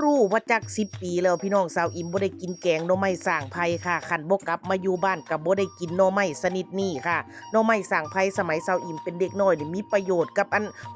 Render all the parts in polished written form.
รู้ว่าจัก10 ปีแล้วพี่น้องสาวอิมบ่ได้กินแกงหน่อไม้สร้างไผ่ค่ะคันบ่กลับมาอยู่บ้านก็บ่ได้กินหน่อไม้ชนิดนี้ค่ะหน่อไม้สร้างไผ่สมัยสาวอิมเป็นเด็กน้อยนี่มีประโยชน์กับ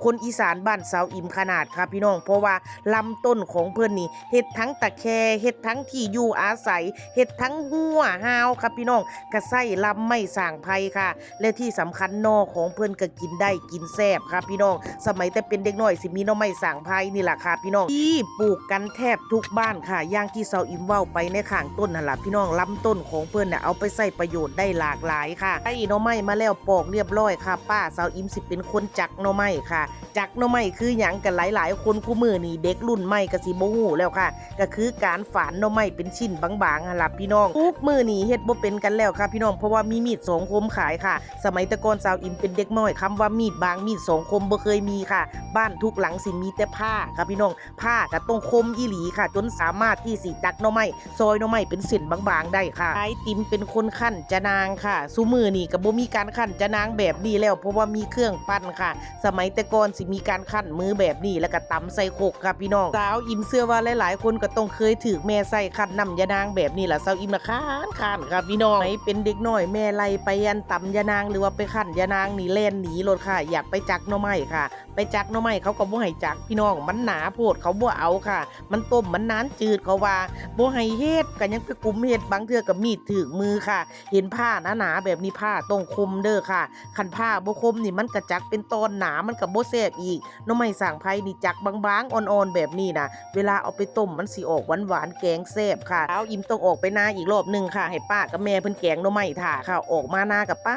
คนอีสานบ้านสาวอิมขนาดค่ะพี่น้องเพราะว่าลำต้นของเพิ่นนี่เฮ็ดทั้งตะแคเฮ็ดทั้งที่อยู่อาศัยเฮ็ดทั้งหัวหาวครับพี่น้องก็ใส่ลำไม้สร้างไผ่ค่ะและที่สำคัญหน่อของเพิ่นก็กินได้กินแซ่บครับพี่น้องสมัยแต่เป็นเด็กน้อยสิมีหน่อไม้สร้างไผ่นี่ล่ะค่ะพี่น้องที่ปลูกกันแทบทุกบ้านค่ะอย่างที่เซาอิมเว้าไปในข้างต้นนั่นล่ะพี่น้องลำต้นของเพิ่นน่ะเอาไปใช้ประโยชน์ได้หลากหลายค่ะไอ้หน่อไม้มาแล้วปอกเรียบร้อยค่ะป้าเซาอิมสิเป็นคนจักหน่อไม้ค่ะจักหน่อไม้คือหยังกันหลายๆคนคู่มือนี่เด็กรุ่นใหม่ก็สิบ่ฮู้แล้วค่ะก็คือการฝานหน่อไม้เป็นชิ้นบางๆหั่นล่ะพี่น้องทุกมื้อนี้เฮ็ดบ่เป็นกันแล้วค่ะพี่น้องเพราะว่ามีมีดสองคมขายค่ะสมัยแต่ก่อนเซาอิมเป็นเด็กน้อยคำว่ามีดบางมีดสองคมบ่เคยมีค่ะบ้านทุกหลังสิมีแต่ผ้าค่ะพี่น้องผ้าก็ต้องคมอีหลีค่ะจนสามารถที่สิจักหน่อไม้ซอยหน่อไม้เป็นเส้นบางๆได้ค่ะไอติมเป็นคนคั่นจะนางค่ะซุมื้อนี้ก็บ่มีการคั่นจะนางแบบนี้แล้วเพราะว่ามีเครื่องปั้นค่ะสมัยแต่ก่อนสิมีการคั่นมือแบบนี้แล้วก็ตำใส่โคกค่ะพี่น้องสาวอิมเชื่อว่าหลายๆคนก็ต้องเคยถือแม่ใส่คั่นน้ำยานางแบบนี้ล่ะสาวอิมน่ะค้านค่ะพี่น้องไหนเป็นเด็กน้อยแม่ไล่ไปยันตำยานางหรือว่าไปคั่นยานางนี่แล่นหนีรถค่ะอยากไปจักหน่อไม้ค่ะไปจักหน่อไม้เขาก็บ่ให้จักพี่น้องมันหนาโพดเขาบ่เอาค่ะมันต้มมันนานจืดเขาว่าบ่ให้เฮ็ดก็ยังไปกุมเฮ็ดบางเทื่อก็มีดถึกมือค่ะเห็นผ้าหนาๆแบบนี้ผ้าต้องคมเด้อค่ะคันผ้าบ่คมนี่มันก็จักเป็นตอนหนามันก็บ่แซ่บอีกหน่อไม้สร้างไผ่นี่จักบางๆอ่อนๆแบบนี้นะเวลาเอาไปต้มมันสิออกหวานๆแกงแซ่บค่ะเอาอิ่มต้องออกไปนาอีกรอบนึงค่ะให้ป้ากับแม่เพิ่นแกงหน่อไม้ท่าค่ะออกมานากับป้า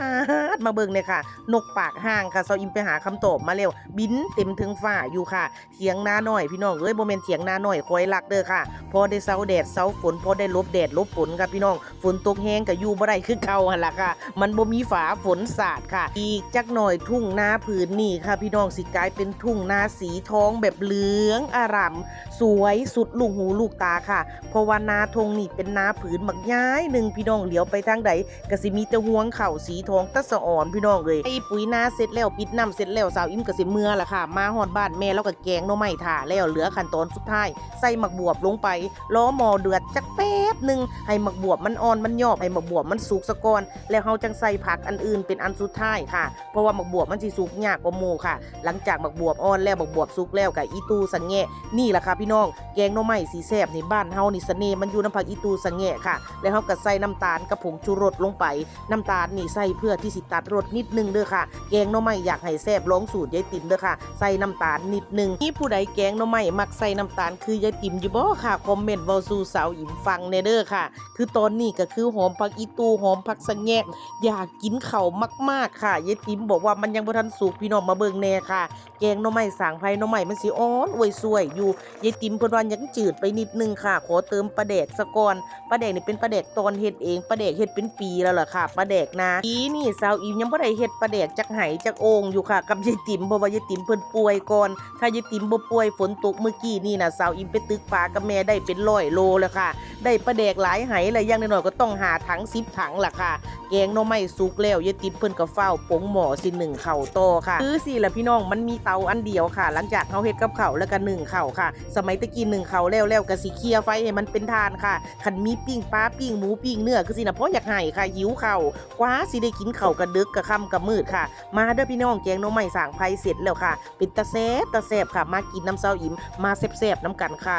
มาเบิ่งเลยค่ะนกปากห่างค่ะเซาอิ่มไปหาคำตอบมาแล้วบินเต็มถึงฟ้าอยู่ค่ะเถียงนาน้อยพี่น้องเอ้ยบ่แม่นเถียงนาน้อยคอยรักเด้อค่ะพอได้เซาแดดเซาฝนพอได้ลบแดดลบฝนค่ะพี่น้องฝนตกแห้งก็อยู่บ่ได้คือเก่าหั่นล่ะค่ะมันบ่มีฝาฝนสาดค่ะอีกจักหน่อยทุ่งนาผืนนี่ค่ะพี่น้องสิกลายเป็นทุ่งนาสีทองแบบเหลืองอร่ามสวยสุดลูกหูลูกตาค่ะเพราะว่านาทงนี่เป็นนาผืนบักย้ายนึงพี่น้องเหลียวไปทางใดก็สิมีแต่ห่วงข้าวสีทองตะสะอ่อนพี่น้องเอ้ยไอ้ปุ๋ยนาเสร็จแล้วปิดน้ำเสร็จแล้วสาวอิ่มก็สิเมื่อล่ะค่ะมาฮอดบ้านแม่แล้วก็แกงหน่อไม้ท่าแล้วเหลือขั้นตอนสุดท้ายใส่หมักบวบลงไปล้อหม้อเดือดจักแป๊บนึงให้หมักบวบมันอ่อนมันยอบให้หมักบวบมันสุกซะก่อนแล้วเฮาจังใส่ผักอันอื่นเป็นอันสุดท้ายค่ะเพราะว่าหมักบวบมันสิสุกยากกว่าหมู่ค่ะหลังจากหมักบวบอ่อนแล้วหมักบวบสุกแล้วก็อีตูสังแงะนี่ล่ะค่ะพี่น้องแกงหน่อไม้สีแซ่บนี่บ้านเฮานี่เสน่ห์มันอยู่น้ำผักอีตูสังแงะค่ะแล้วเฮาก็ใส่น้ำตาลกับผงชูรสลงไปน้ำตาลนี่ใส่เพื่อที่สิตัดรสนิดนึงเด้อค่ะแกงหน่อไม้อยากให้แซ่บลองสูตรยายติ๋มเด้อค่ะใส่น้ำตาลนิดนึงมีผู้ใดแกงหน่อไม้มักใส่น้ำตาลคือยายติ๋มอยู่บ่ค่ะคอมเมนต์เว้าสู่สาวอิ๋มฟังแน่เด้อค่ะคือตอนนี้ก็คือหอมผักอีตูหอมผักสังแงะอยากกินข้าวมากๆค่ะยายติ๋มบอกว่ามันยังบ่ทันสุกพี่น้องมาเบิ่งแน่ค่ะแกงหน่อไม้สร้างไผ่หน่อไม้มันสิอ่อนอวยสวยอยู่ยายติ๋มเพิ่นว่ายังจืดไปนิดนึงค่ะขอเติมปลาแดกซะก่อนปลาแดกนี่เป็นปลาแดกตอนเฮ็ดเองปลาแดกเฮ็ดเป็นปีแล้วล่ะค่ะปลาแดกนาปีนี่สาวอิ๋มยังบ่ได้เฮ็ดปลาแดกจักไหจักโอ่งอยู่ค่ะกับยายติ๋มเพราะว่ายายติ๋มเพิ่นป่วยก่อนถ้ายายติ๋มบ่ป่วยฝนตกเมื่อกี้นี่น่ะสาวอิ๋มไปตึกปลากับแม่ได้เป็น100 โลแล้วค่ะได้ปลาแดกหลายไหแล้วอย่างน้อยๆก็ต้องหาถัง10 ถังล่ะค่ะแกงหน่อไม้สุกแล้วยายติ๋มเพิ่นก็เฝ้าปงหม้อสินึ่งข้าวต่อค่ะคือสิล่ะพี่น้องมันมีเตาอันเดียวค่ะหลังจากเฮาเฮ็ดกับข้าวแล้วก็นึ่งข้าวค่ะสมัยตะกี้นึ่งข้าวแล้วก็สิเคลียร์ไฟให้มันเป็นทานค่ะคันมีปิ้งปลาปิ้งหมูปิ้งเนื้อคือสิน่ะเพราะอยากให้ค่ะหิวข้าวกว่าสิได้กินข้าวกะดึกกะค่ำกะมืดค่ะมาเด้อพี่น้องแกงหน่อไม้สร้างไผ่เสร็จแล้วค่ะเป็นตาแซ่บค่ะมากินน้ำเซาอิ๋มมาแซ่บๆน้ำกันค่ะ